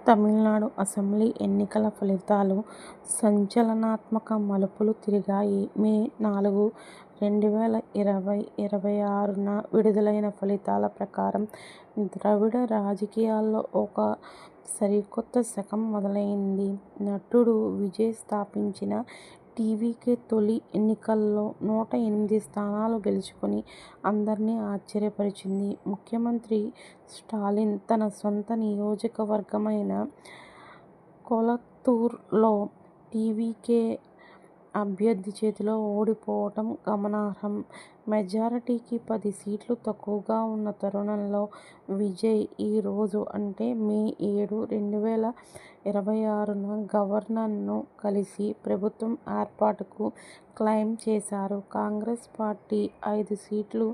Tamil Nadu assembly ఎన్నికల ఫలితాలు సంచలనాత్మక మలుపులు తిరిగాయి. మే 4, 2026న విడుదలైన ఫలితాల ప్రకారం ద్రవిడ రాజకీయాల్లో ఒక సరికొత్త శకం మొదలైంది. నటుడు విజయ్ స్థాపించిన టీవీకే తొలి ఎన్నికల్లో 108 స్థానాలు గెలుచుకుని అందర్నీ ఆశ్చర్యపరిచింది. ముఖ్యమంత్రి స్టాలిన్ తన సొంత నియోజకవర్గమైన కొలత్తూరులో టీవీకే అభ్యర్థి చేతిలో ఓడిపోవడం గమనార్హం. మెజారిటీకి 10 సీట్లు తక్కువగా ఉన్న తరుణంలో విజయ్ ఈ రోజు అంటే మే 7, 2026న గవర్నర్ను కలిసి ప్రభుత్వం ఏర్పాటుకు క్లెయిమ్ చేశారు. కాంగ్రెస్ పార్టీ 5 సీట్లు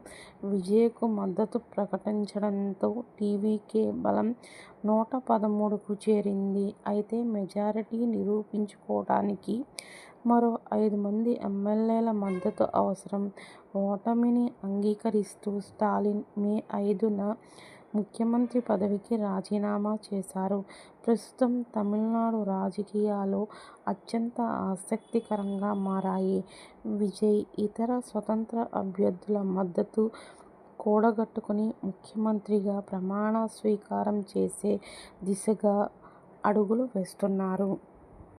విజయ్కు మద్దతు ప్రకటించడంతో టీవీకే బలం 113కు చేరింది. అయితే మెజారిటీ నిరూపించుకోవడానికి మరో 5 మంది ఎమ్మెల్యేల మద్దతు అవసరం. ఓటమిని అంగీకరిస్తూ స్టాలిన్ మే 5న ముఖ్యమంత్రి పదవికి రాజీనామా చేశారు. ప్రస్తుతం తమిళనాడు రాజకీయాలు అత్యంత ఆసక్తికరంగా మారాయి. విజయ్ ఇతర స్వతంత్ర అభ్యర్థుల మద్దతు కూడగట్టుకుని ముఖ్యమంత్రిగా ప్రమాణ స్వీకారం చేసే దిశగా అడుగులు వేస్తున్నారు.